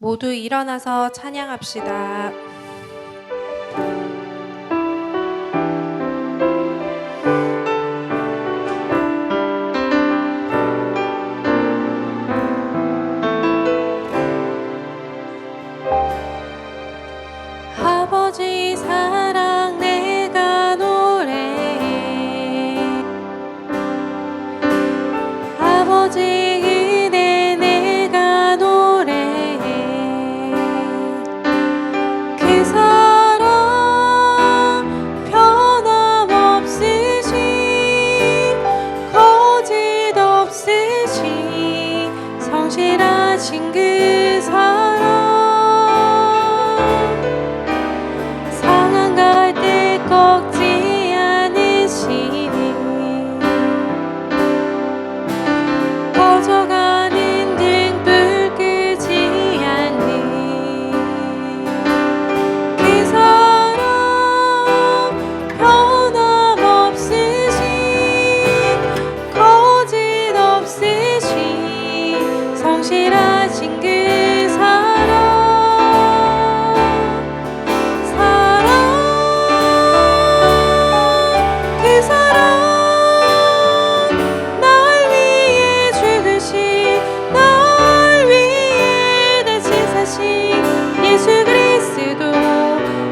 모두 일어나서 찬양합시다. 아버지 사랑 내가 노래해, 아버지 은혜 내가 노래해. 그 사랑 변함없으신, 거짓 없으신 성실하신 그 사랑, 상한 갈 때 꺾지 않으시니, 꺼져가는 등불 끄지 않는 그 사랑, 변함없으신, 거짓 없으신 성실하신 그 사랑, 그 사랑, 날 위해 죽으신, 날 위해 다시 사신 예수 그리스도,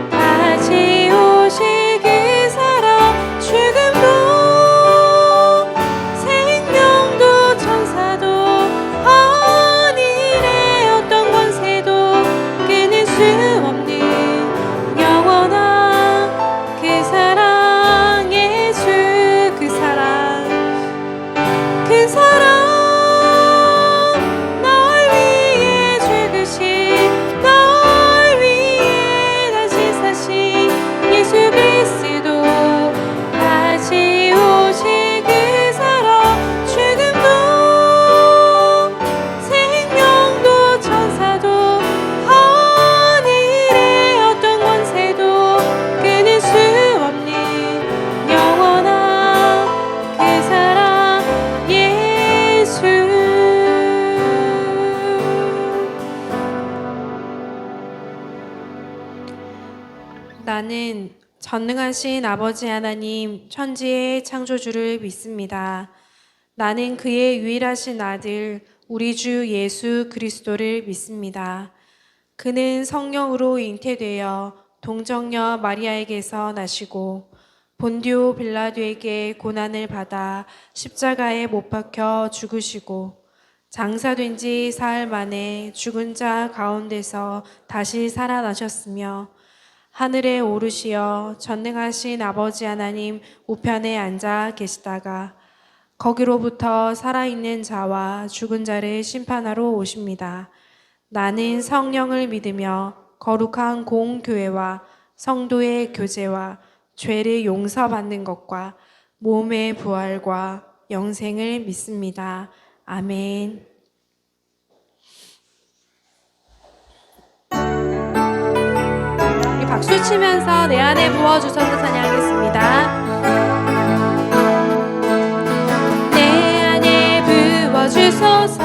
다시 오실 그 사랑, 죽음도 생명도 천사도 하늘의 어떤 권세도 끊을 수 없는 영원한 그 사랑, 예수 그 사랑, 그 사랑, 날 위해 죽으신, 날 위해 다시 사신 예수 그리스도, 다시 오실 그 사랑, 죽음도 생명도 천사도 하늘의 어떤 권세도 끊을 수 없는 영원한 그 사랑, 예수. 나는 전능하신 아버지 하나님, 천지의 창조주를 믿습니다. 나는 그의 유일하신 아들, 우리 주 예수 그리스도를 믿습니다. 그는 성령으로 잉태되어 동정녀 마리아에게서 나시고 본디오 빌라도에게 고난을 받아 십자가에 못 박혀 죽으시고 장사된 지 사흘 만에 죽은 자 가운데서 다시 살아나셨으며 하늘에 오르시어 전능하신 아버지 하나님 우편에 앉아 계시다가 거기로부터 살아있는 자와 죽은 자를 심판하러 오십니다. 나는 성령을 믿으며 거룩한 공교회와 성도의 교제와 죄를 용서받는 것과 몸의 부활과 영생을 믿습니다. 아멘. 우리 박수 치면서 내 안에 부어주셔서 찬양하겠습니다. 내 안에 부어주소서,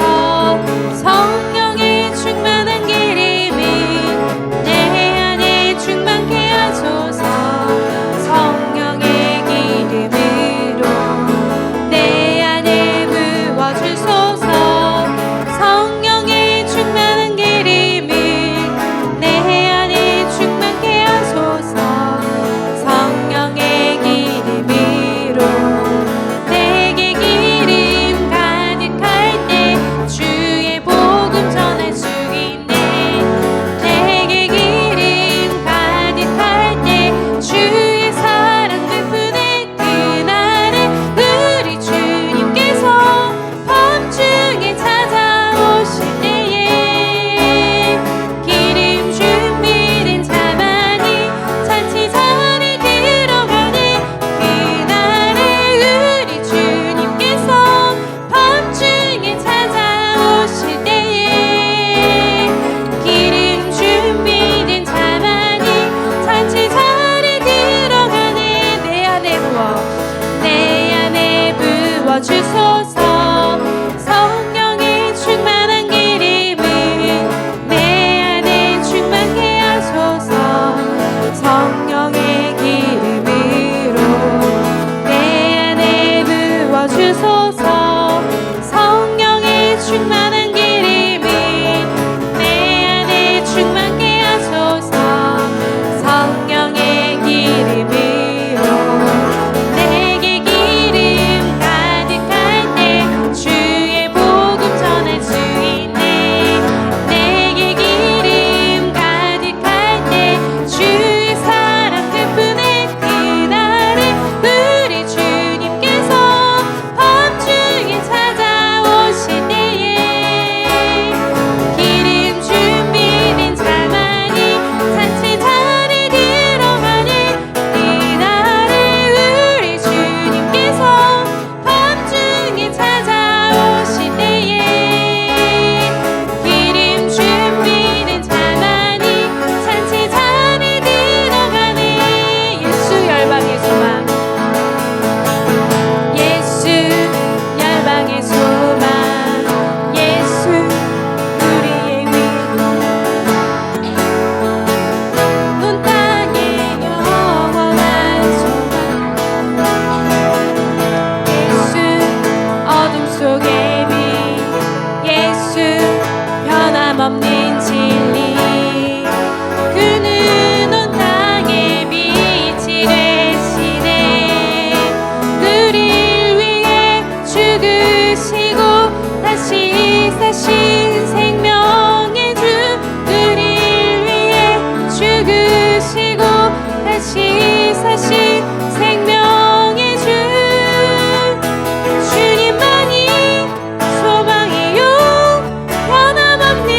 성령의 충만한 기름을 내 안에 충만케 하소서. 성령의 기름으로 내 안에 부어주소서, 성령의 충만한 기름을 내 안에 충만케 하소서. 성령의 기름으로 주소서. 성령의 충만한 기름이 내 안에 충만케 하소서. 성령의 기름으로 내게 기름 가득할 때 주의 복음 전할 수 있네. 내게 기름 가득할 때 주의 사랑 듬뿍의 그날에 우리 주님께서 밤중에 찾아오실 때에 기름 준비된 자만이 산채자리에 들어가는 그날에 우리 주님께서 밤중에 찾아오실 때에 기름 준비된 자만이 산채자리에 들어가네. 예수 열방의 소망, 예수 열방의 소망, 예수 우리의 온 땅의 영원한 소망, 예수 어둠 속의 빛, 예수 변함없는 진리. 그는 온 땅의 빛이 되시네. 우릴 위해 죽으시고 다시 사신 생명의 주. 우릴 위해 죽으시고 다시 사신 생명의 주. 주님만이 소망이요 변함없는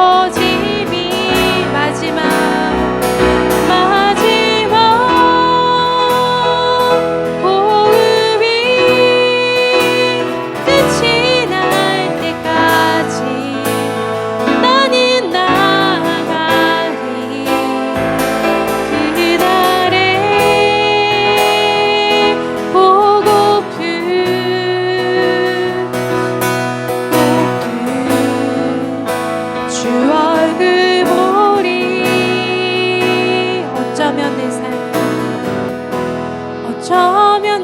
퍼짐이 마지막 호흡이 끝이 날 때까지 나는 나아가리. 그날에 보고픈 주 얼굴 보리. 어쩌면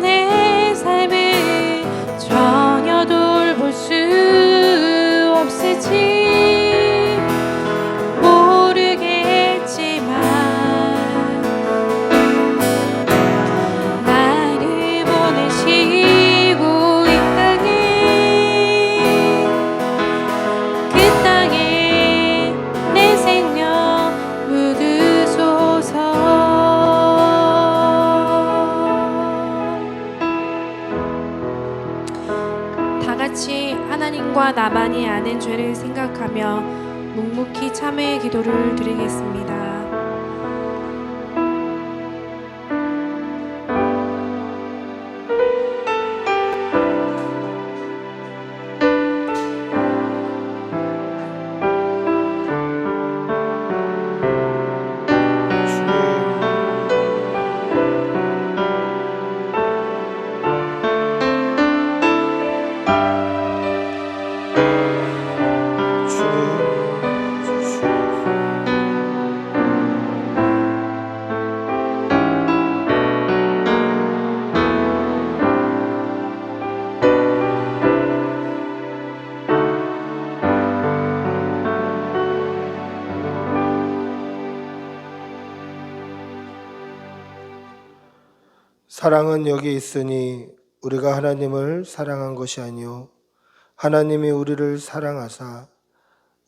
내 삶을 전혀 돌볼 수 없을지 모르겠지만 나를 보내시고 이 땅에 내 생명 묻으소서. 다 같이 하나님과 나만이 아는 죄를 생각하며 묵묵히 참회의 기도를 드리겠습니다. 사랑은 여기 있으니 우리가 하나님을 사랑한 것이 아니요 하나님이 우리를 사랑하사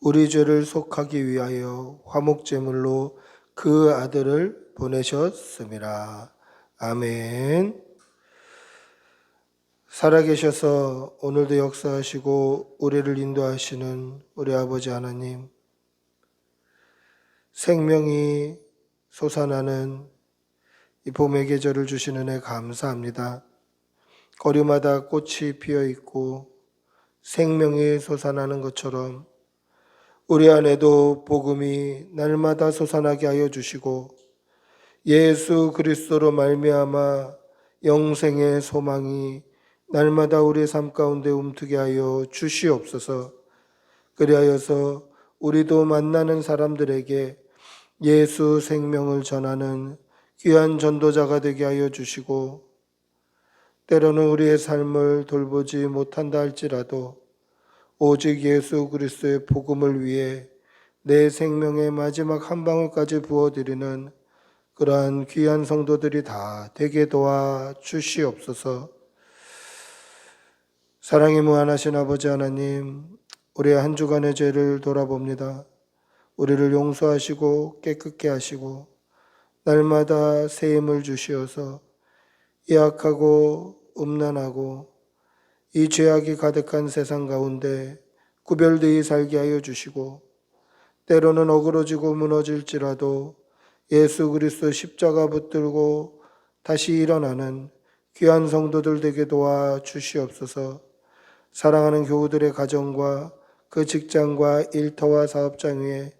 우리 죄를 속하기 위하여 화목제물로 그 아들을 보내셨음이라. 아멘. 살아계셔서 오늘도 역사하시고 우리를 인도하시는 우리 아버지 하나님, 생명이 솟아나는 이 봄의 계절을 주신 은혜 감사합니다. 거리마다 꽃이 피어 있고 생명이 솟아나는 것처럼 우리 안에도 복음이 날마다 솟아나게 하여 주시고 예수 그리스도로 말미암아 영생의 소망이 날마다 우리의 삶 가운데 움트게 하여 주시옵소서. 그리하여서 우리도 만나는 사람들에게 예수 생명을 전하는 귀한 전도자가 되게 하여 주시고, 때로는 우리의 삶을 돌보지 못한다 할지라도 오직 예수 그리스도의 복음을 위해 내 생명의 마지막 한 방울까지 부어드리는 그러한 귀한 성도들이 다 되게 도와 주시옵소서. 사랑이 무한하신 아버지 하나님, 우리의 한 주간의 죄를 돌아봅니다. 우리를 용서하시고 깨끗게 하시고 날마다 새 힘을 주시어서 약하고 음란하고 이 죄악이 가득한 세상 가운데 구별되이 살게 하여 주시고, 때로는 어그러지고 무너질지라도 예수 그리스도 십자가 붙들고 다시 일어나는 귀한 성도들 되게 도와 주시옵소서. 사랑하는 교우들의 가정과 그 직장과 일터와 사업장 위에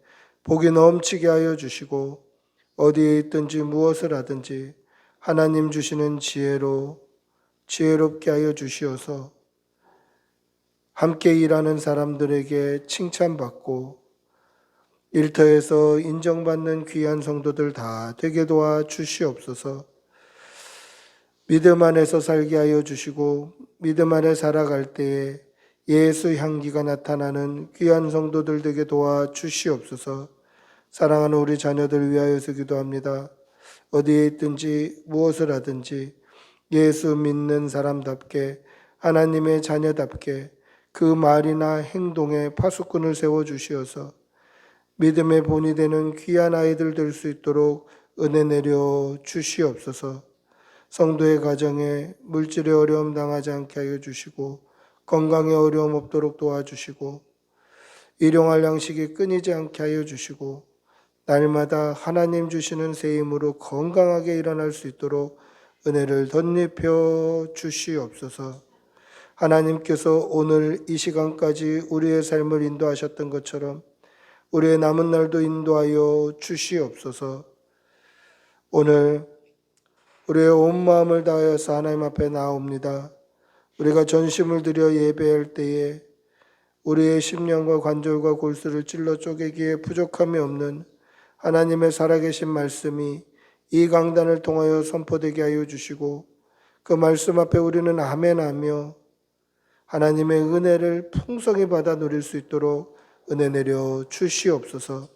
복이 넘치게 하여 주시고, 어디에 있든지 무엇을 하든지 하나님 주시는 지혜로 지혜롭게 하여 주시어서 함께 일하는 사람들에게 칭찬받고 일터에서 인정받는 귀한 성도들 다 되게 도와 주시옵소서. 믿음 안에서 살게 하여 주시고 믿음 안에 살아갈 때에 예수 향기가 나타나는 귀한 성도들 되게 도와 주시옵소서. 사랑하는 우리 자녀들 위하여서 기도합니다. 어디에 있든지 무엇을 하든지 예수 믿는 사람답게 하나님의 자녀답게 그 말이나 행동에 파수꾼을 세워주시어서 믿음의 본이 되는 귀한 아이들 될 수 있도록 은혜 내려 주시옵소서. 성도의 가정에 물질의 어려움 당하지 않게 하여 주시고 건강에 어려움 없도록 도와주시고 일용할 양식이 끊이지 않게 하여 주시고 날마다 하나님 주시는 새 힘으로 건강하게 일어날 수 있도록 은혜를 덧입혀 주시옵소서. 하나님께서 오늘 이 시간까지 우리의 삶을 인도하셨던 것처럼 우리의 남은 날도 인도하여 주시옵소서. 오늘 우리의 온 마음을 다하여서 하나님 앞에 나옵니다. 우리가 전심을 드려 예배할 때에 우리의 심령과 관절과 골수를 찔러 쪼개기에 부족함이 없는 하나님의 살아계신 말씀이 이 강단을 통하여 선포되게 하여 주시고 그 말씀 앞에 우리는 아멘하며 하나님의 은혜를 풍성히 받아 누릴 수 있도록 은혜 내려 주시옵소서.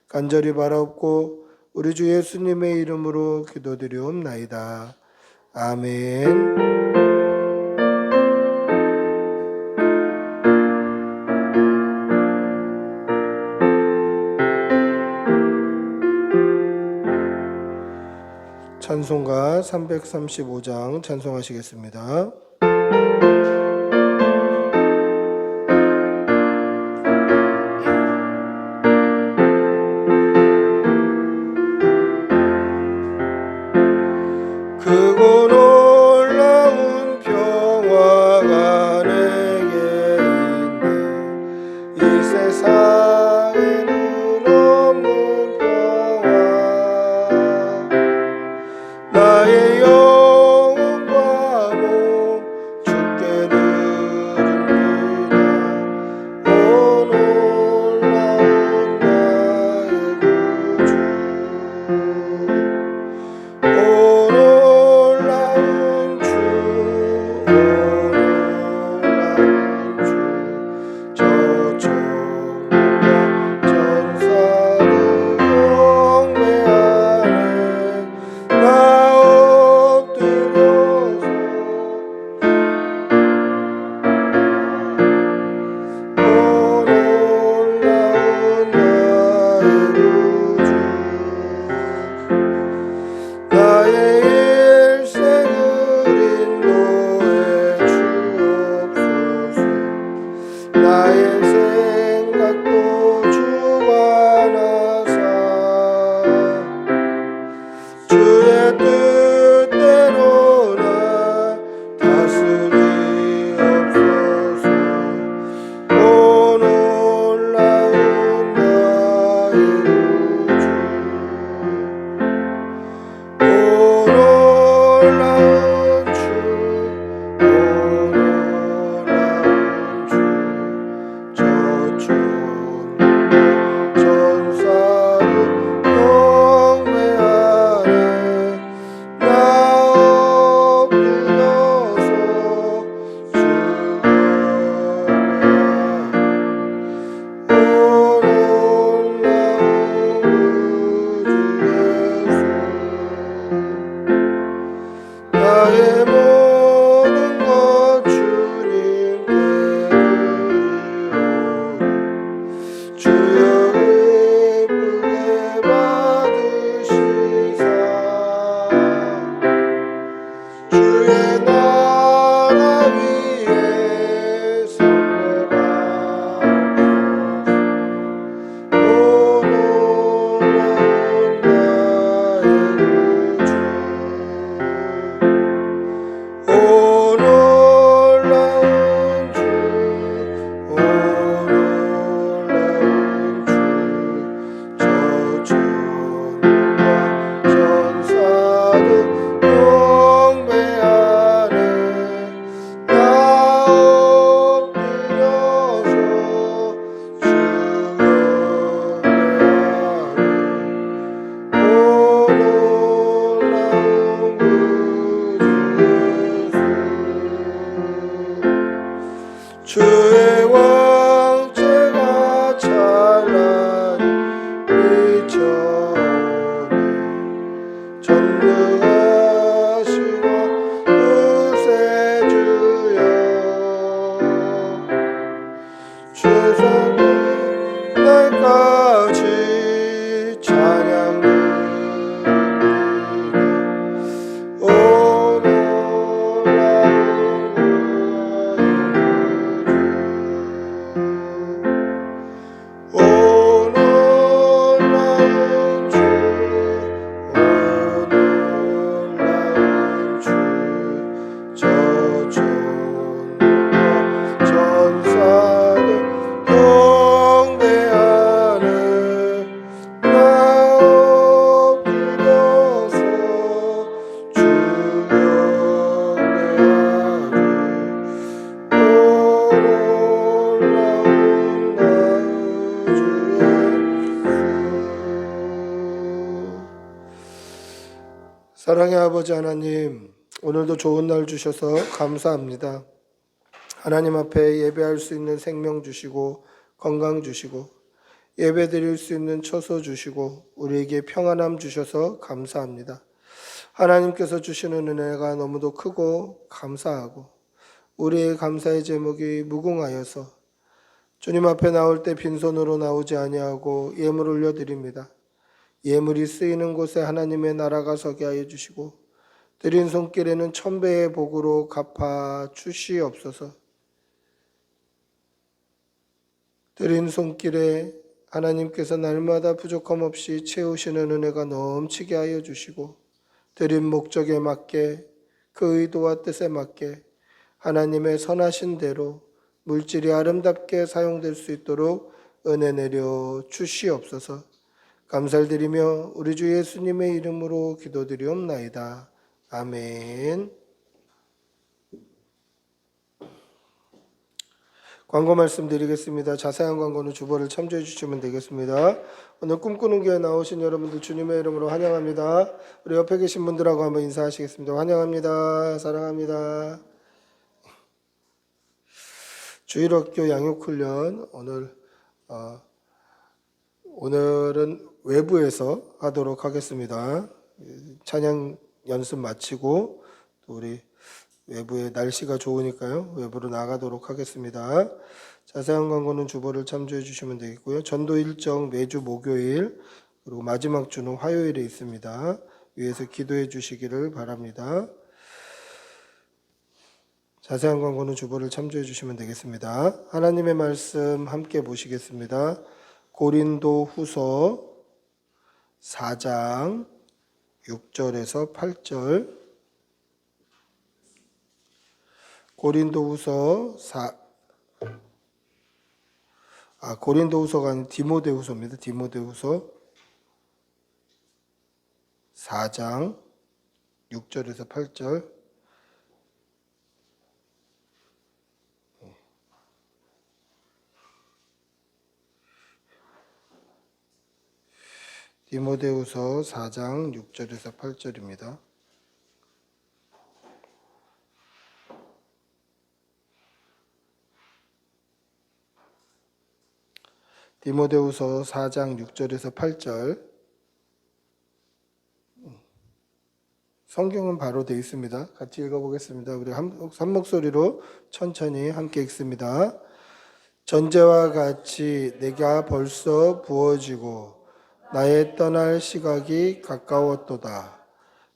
간절히 바라옵고 우리 주 예수님의 이름으로 기도드리옵나이다. 아멘. 찬송가 335장 찬송하시겠습니다. 크고 놀라운 평화가 내게 있네. 이 세상에는 없는 평화. 나의 영혼과 몸 사랑의 아버지 하나님, 오늘도 좋은 날 주셔서 감사합니다. 하나님 앞에 예배할 수 있는 생명 주시고 건강 주시고 예배 드릴 수 있는 처소 주시고 우리에게 평안함 주셔서 감사합니다. 하나님께서 주시는 은혜가 너무도 크고 감사하고 우리의 감사의 제목이 무궁하여서 주님 앞에 나올 때 빈손으로 나오지 아니하고 예물 올려드립니다. 예물이 쓰이는 곳에 하나님의 나라가 서게 하여 주시고 드린 손길에는 1000배의 복으로 갚아 주시옵소서. 드린 손길에 하나님께서 날마다 부족함 없이 채우시는 은혜가 넘치게 하여 주시고 드린 목적에 맞게 그 의도와 뜻에 맞게 하나님의 선하신 대로 물질이 아름답게 사용될 수 있도록 은혜 내려 주시옵소서. 감사를 드리며 우리 주 예수님의 이름으로 기도드리옵나이다. 아멘. 광고 말씀드리겠습니다. 자세한 광고는 주보를 참조해 주시면 되겠습니다. 오늘 꿈꾸는 교회 나오신 여러분들 주님의 이름으로 환영합니다. 우리 옆에 계신 분들하고 한번 인사하시겠습니다. 환영합니다. 사랑합니다. 주일학교 양육훈련 오늘은 외부에서 하도록 하겠습니다. 찬양 연습 마치고 또 우리 외부에 날씨가 좋으니까요. 외부로 나가도록 하겠습니다. 자세한 광고는 주보를 참조해 주시면 되겠고요. 전도 일정 매주 목요일 그리고 마지막 주는 화요일에 있습니다. 위에서 기도해 주시기를 바랍니다. 자세한 광고는 주보를 참조해 주시면 되겠습니다. 하나님의 말씀 함께 보시겠습니다. 고린도 후서 4장 6절에서 8절 고린도후서가 아닌 디모데후서입니다. 디모데후서 4장 6절에서 8절 디모데후서 4장 6절에서 8절입니다. 디모데후서 4장 6절에서 8절 성경은 바로 되어 있습니다. 같이 읽어보겠습니다. 우리 한 목소리로 천천히 함께 읽습니다. 전제와 같이 내가 벌써 부어지고 나의 떠날 시각이 가까웠도다.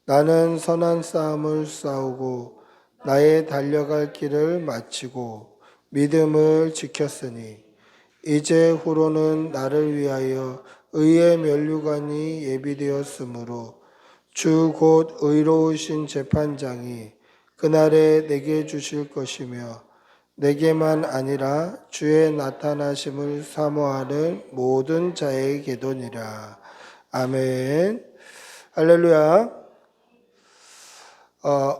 나는 선한 싸움을 싸우고 나의 달려갈 길을 마치고 믿음을 지켰으니 이제 후로는 나를 위하여 의의 면류관이 예비되었으므로 주 곧 의로우신 재판장이 그날에 내게 주실 것이며 내게만 아니라 주의 나타나심을 사모하는 모든 자에게도니라. 아멘. 할렐루야.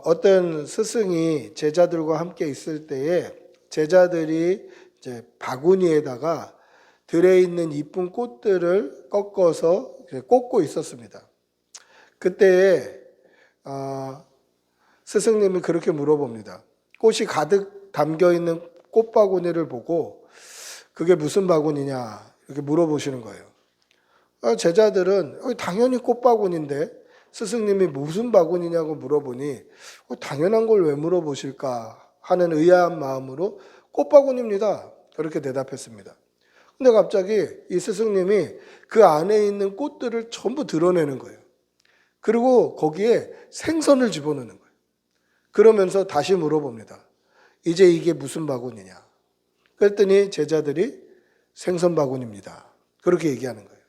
어떤 스승이 제자들과 함께 있을 때에 제자들이 이제 바구니에다가 들어있는 이쁜 꽃들을 꺾어서 꽂고 있었습니다. 그때 스승님이 그렇게 물어봅니다. 꽃이 가득 담겨있는 꽃바구니를 보고 그게 무슨 바구니냐 이렇게 물어보시는 거예요. 제자들은 당연히 꽃바구니인데 스승님이 무슨 바구니냐고 물어보니 당연한 걸 왜 물어보실까 하는 의아한 마음으로 꽃바구니입니다. 그렇게 대답했습니다. 근데 갑자기 이 스승님이 그 안에 있는 꽃들을 전부 드러내는 거예요. 그리고 거기에 생선을 집어넣는 거예요. 그러면서 다시 물어봅니다. 이제 이게 무슨 바구니냐? 그랬더니 제자들이 생선 바구니입니다. 그렇게 얘기하는 거예요.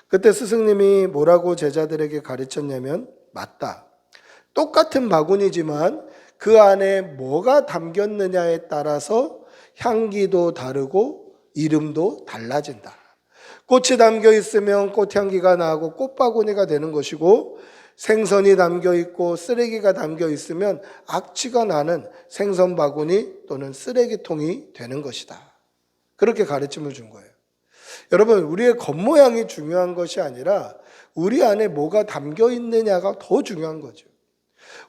그때 스승님이 뭐라고 제자들에게 가르쳤냐면 맞다. 똑같은 바구니지만 그 안에 뭐가 담겼느냐에 따라서 향기도 다르고 이름도 달라진다. 꽃이 담겨 있으면 꽃향기가 나고 꽃바구니가 되는 것이고 생선이 담겨 있고 쓰레기가 담겨 있으면 악취가 나는 생선 바구니 또는 쓰레기통이 되는 것이다. 그렇게 가르침을 준 거예요. 여러분, 우리의 겉모양이 중요한 것이 아니라 우리 안에 뭐가 담겨 있느냐가 더 중요한 거죠.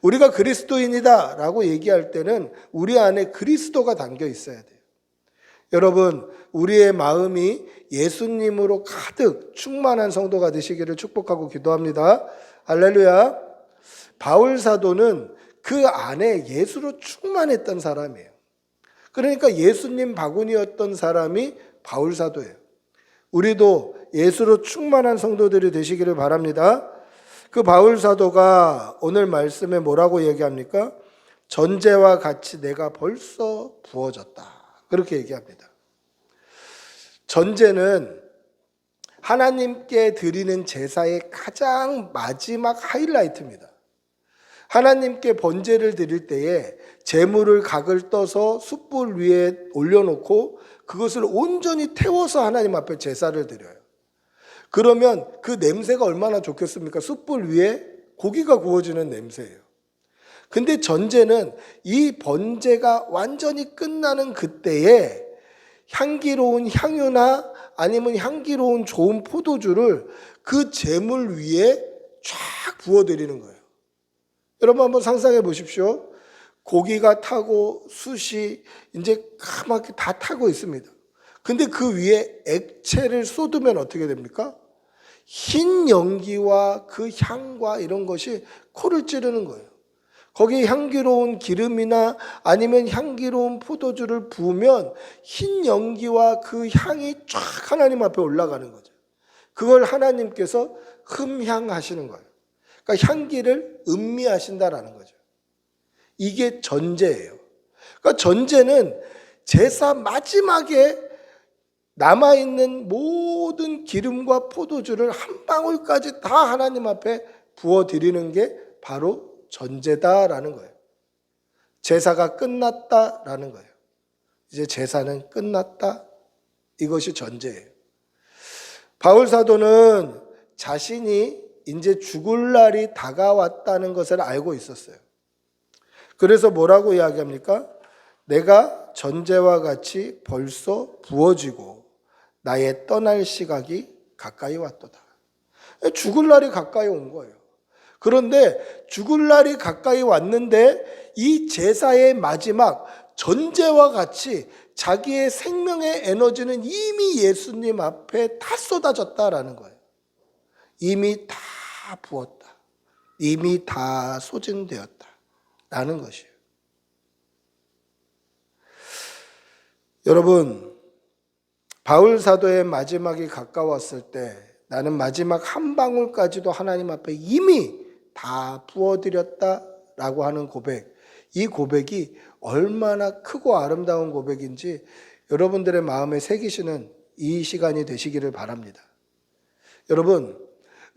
우리가 그리스도인이다 라고 얘기할 때는 우리 안에 그리스도가 담겨 있어야 돼요. 여러분, 우리의 마음이 예수님으로 가득 충만한 성도가 되시기를 축복하고 기도합니다. 할렐루야. 바울 사도는 그 안에 예수로 충만했던 사람이에요. 그러니까 예수님 바구니였던 사람이 바울 사도예요. 우리도 예수로 충만한 성도들이 되시기를 바랍니다. 그 바울 사도가 오늘 말씀에 뭐라고 얘기합니까? 전제와 같이 내가 벌써 부어졌다. 그렇게 얘기합니다. 전제는 하나님께 드리는 제사의 가장 마지막 하이라이트입니다. 하나님께 번제를 드릴 때에 제물을 각을 떠서 숯불 위에 올려놓고 그것을 온전히 태워서 하나님 앞에 제사를 드려요. 그러면 그 냄새가 얼마나 좋겠습니까? 숯불 위에 고기가 구워지는 냄새예요. 근데 전제는 이 번제가 완전히 끝나는 그때에 향기로운 향유나 아니면 향기로운 좋은 포도주를 그 제물 위에 쫙 부어드리는 거예요. 여러분 한번 상상해 보십시오. 고기가 타고 숯이 이제 까맣게 다 타고 있습니다. 근데 그 위에 액체를 쏟으면 어떻게 됩니까? 흰 연기와 그 향과 이런 것이 코를 찌르는 거예요. 거기에 향기로운 기름이나 아니면 향기로운 포도주를 부으면 흰 연기와 그 향이 쫙 하나님 앞에 올라가는 거죠. 그걸 하나님께서 흠향하시는 거예요. 그러니까 향기를 음미하신다라는 거죠. 이게 전제예요. 그러니까 전제는 제사 마지막에 남아있는 모든 기름과 포도주를 한 방울까지 다 하나님 앞에 부어드리는 게 바로 전제다라는 거예요. 제사가 끝났다라는 거예요. 이제 제사는 끝났다. 이것이 전제예요. 바울 사도는 자신이 이제 죽을 날이 다가왔다는 것을 알고 있었어요. 그래서 뭐라고 이야기합니까? 내가 전제와 같이 벌써 부어지고 나의 떠날 시각이 가까이 왔도다. 죽을 날이 가까이 온 거예요. 그런데 죽을 날이 가까이 왔는데 이 제사의 마지막 전제와 같이 자기의 생명의 에너지는 이미 예수님 앞에 다 쏟아졌다라는 거예요. 이미 다 부었다. 이미 다 소진되었다라는 것이에요. 여러분, 바울 사도의 마지막이 가까웠을 때 나는 마지막 한 방울까지도 하나님 앞에 이미 다 부어드렸다라고 하는 고백, 이 고백이 얼마나 크고 아름다운 고백인지 여러분들의 마음에 새기시는 이 시간이 되시기를 바랍니다. 여러분,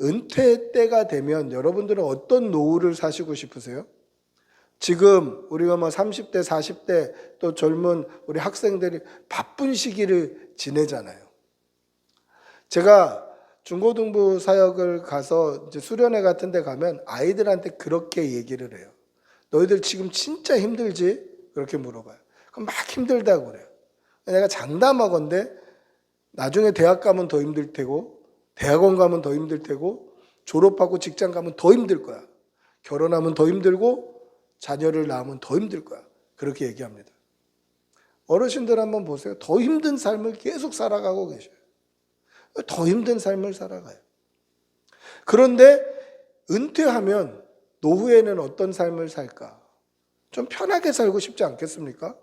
은퇴 때가 되면 여러분들은 어떤 노후를 사시고 싶으세요? 지금 우리가 30대, 40대 또 젊은 우리 학생들이 바쁜 시기를 지내잖아요. 제가 중고등부 사역을 가서 이제 수련회 같은 데 가면 아이들한테 그렇게 얘기를 해요. 너희들 지금 진짜 힘들지? 그렇게 물어봐요. 그럼 막 힘들다고 그래요. 내가 장담하건대 나중에 대학 가면 더 힘들 테고 대학원 가면 더 힘들 테고 졸업하고 직장 가면 더 힘들 거야. 결혼하면 더 힘들고 자녀를 낳으면 더 힘들 거야. 그렇게 얘기합니다. 어르신들 한번 보세요. 더 힘든 삶을 계속 살아가고 계셔요. 더 힘든 삶을 살아가요. 그런데 은퇴하면 노후에는 어떤 삶을 살까? 좀 편하게 살고 싶지 않겠습니까?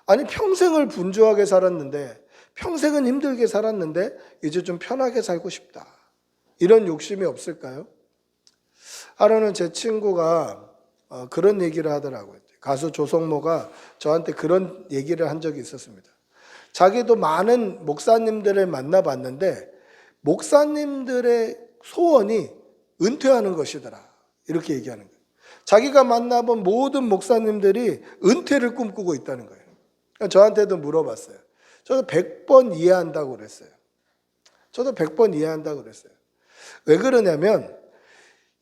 아니 평생을 분주하게 살았는데 평생은 힘들게 살았는데 이제 좀 편하게 살고 싶다. 이런 욕심이 없을까요? 하루는 제 친구가 그런 얘기를 하더라고요. 가수 조성모가 저한테 그런 얘기를 한 적이 있었습니다. 자기도 많은 목사님들을 만나봤는데 목사님들의 소원이 은퇴하는 것이더라. 이렇게 얘기하는 거예요. 자기가 만나본 모든 목사님들이 은퇴를 꿈꾸고 있다는 거예요. 저한테도 물어봤어요. 저도 100번 이해한다고 그랬어요. 저도 100번 이해한다고 그랬어요. 왜 그러냐면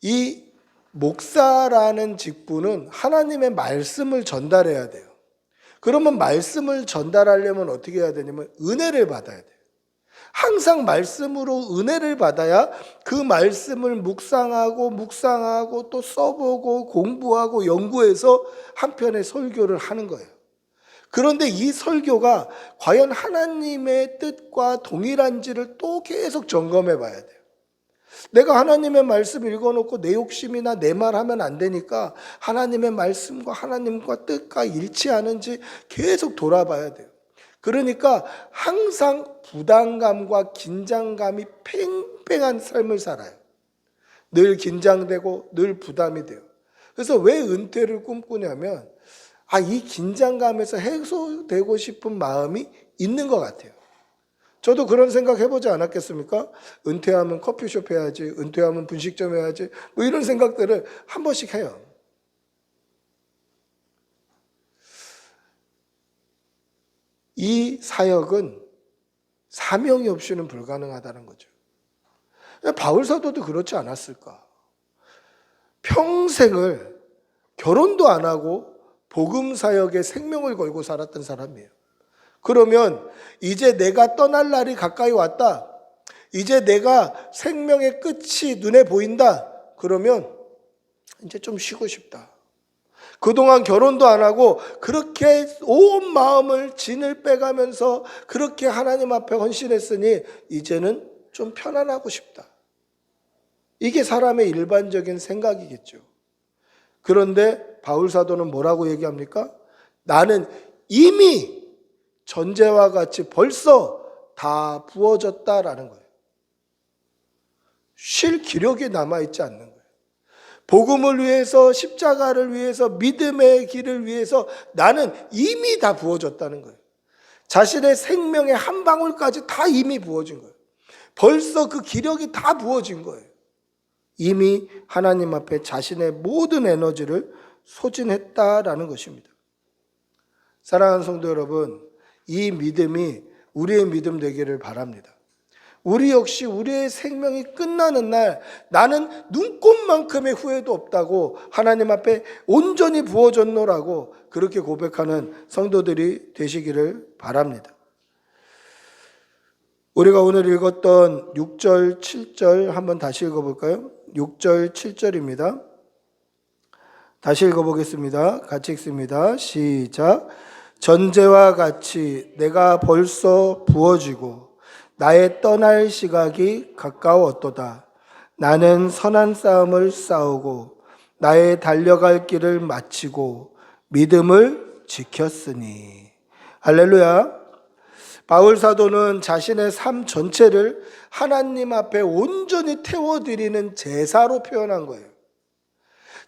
이 목사라는 직분은 하나님의 말씀을 전달해야 돼요. 그러면 말씀을 전달하려면 어떻게 해야 되냐면 은혜를 받아야 돼요. 항상 말씀으로 은혜를 받아야 그 말씀을 묵상하고 또 써보고 공부하고 연구해서 한편의 설교를 하는 거예요. 그런데 이 설교가 과연 하나님의 뜻과 동일한지를 또 계속 점검해 봐야 돼요. 내가 하나님의 말씀 읽어놓고 내 욕심이나 내 말 하면 안 되니까 하나님의 말씀과 하나님과 뜻과 일치하는지 계속 돌아봐야 돼요. 그러니까 항상 부담감과 긴장감이 팽팽한 삶을 살아요. 늘 긴장되고 늘 부담이 돼요. 그래서 왜 은퇴를 꿈꾸냐면 이 긴장감에서 해소되고 싶은 마음이 있는 것 같아요. 저도 그런 생각 해보지 않았겠습니까? 은퇴하면 커피숍 해야지, 은퇴하면 분식점 해야지, 뭐 이런 생각들을 한 번씩 해요. 이 사역은 사명이 없이는 불가능하다는 거죠. 바울 사도도 그렇지 않았을까? 평생을 결혼도 안 하고 복음 사역에 생명을 걸고 살았던 사람이에요. 그러면 이제 내가 떠날 날이 가까이 왔다. 이제 내가 생명의 끝이 눈에 보인다. 그러면 이제 좀 쉬고 싶다. 그동안 결혼도 안 하고 그렇게 온 마음을 진을 빼가면서 그렇게 하나님 앞에 헌신했으니 이제는 좀 편안하고 싶다. 이게 사람의 일반적인 생각이겠죠. 그런데 바울 사도는 뭐라고 얘기합니까? 나는 이미 전제와 같이 벌써 다 부어졌다라는 거예요. 쉴 기력이 남아있지 않는 거예요. 복음을 위해서, 십자가를 위해서, 믿음의 길을 위해서 나는 이미 다 부어졌다는 거예요. 자신의 생명의 한 방울까지 다 이미 부어진 거예요. 벌써 그 기력이 다 부어진 거예요. 이미 하나님 앞에 자신의 모든 에너지를 소진했다라는 것입니다. 사랑하는 성도 여러분, 이 믿음이 우리의 믿음 되기를 바랍니다. 우리 역시 우리의 생명이 끝나는 날 나는 눈꽃만큼의 후회도 없다고 하나님 앞에 온전히 부어졌노라고 그렇게 고백하는 성도들이 되시기를 바랍니다. 우리가 오늘 읽었던 6절, 7절 한번 다시 읽어볼까요? 6절, 7절입니다. 다시 읽어보겠습니다. 같이 읽습니다. 시작. 전제와 같이 내가 벌써 부어지고 나의 떠날 시각이 가까웠도다. 나는 선한 싸움을 싸우고 나의 달려갈 길을 마치고 믿음을 지켰으니. 할렐루야. 바울 사도는 자신의 삶 전체를 하나님 앞에 온전히 태워드리는 제사로 표현한 거예요.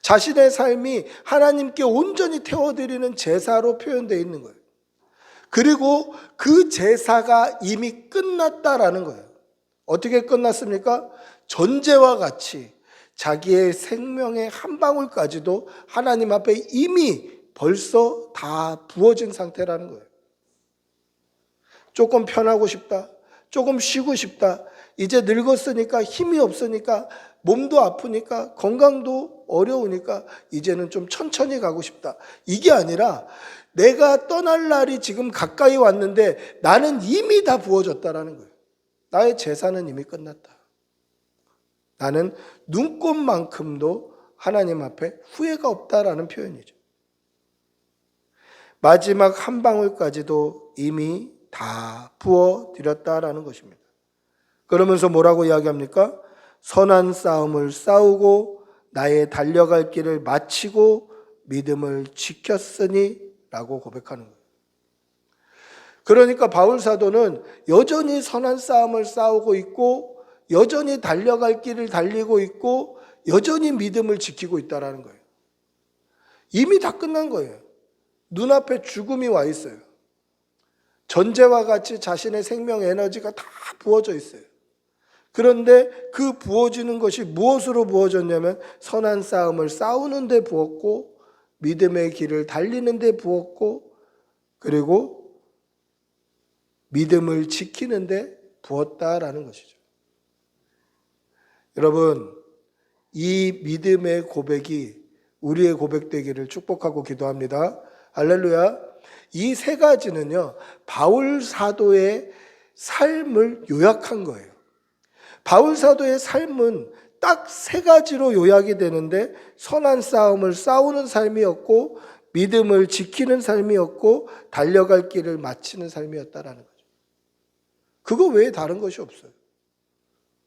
자신의 삶이 하나님께 온전히 태워드리는 제사로 표현되어 있는 거예요. 그리고 그 제사가 이미 끝났다라는 거예요. 어떻게 끝났습니까? 전제와 같이 자기의 생명의 한 방울까지도 하나님 앞에 이미 벌써 다 부어진 상태라는 거예요. 조금 편하고 싶다. 조금 쉬고 싶다. 이제 늙었으니까 힘이 없으니까 몸도 아프니까 건강도 어려우니까 이제는 좀 천천히 가고 싶다. 이게 아니라 내가 떠날 날이 지금 가까이 왔는데 나는 이미 다 부어졌다라는 거예요. 나의 제사는 이미 끝났다. 나는 눈꽃만큼도 하나님 앞에 후회가 없다라는 표현이죠. 마지막 한 방울까지도 이미 다 부어드렸다라는 것입니다. 그러면서 뭐라고 이야기합니까? 선한 싸움을 싸우고 나의 달려갈 길을 마치고 믿음을 지켰으니 라고 고백하는 거예요. 그러니까 바울 사도는 여전히 선한 싸움을 싸우고 있고 여전히 달려갈 길을 달리고 있고 여전히 믿음을 지키고 있다는 거예요. 이미 다 끝난 거예요. 눈앞에 죽음이 와 있어요. 전제와 같이 자신의 생명 에너지가 다 부어져 있어요. 그런데 그 부어지는 것이 무엇으로 부어졌냐면 선한 싸움을 싸우는 데 부었고 믿음의 길을 달리는 데 부었고 그리고 믿음을 지키는 데 부었다라는 것이죠. 여러분, 이 믿음의 고백이 우리의 고백되기를 축복하고 기도합니다. 할렐루야. 이 세 가지는요, 바울 사도의 삶을 요약한 거예요. 바울 사도의 삶은 딱 세 가지로 요약이 되는데 선한 싸움을 싸우는 삶이었고 믿음을 지키는 삶이었고 달려갈 길을 마치는 삶이었다라는 거죠. 그거 외에 다른 것이 없어요.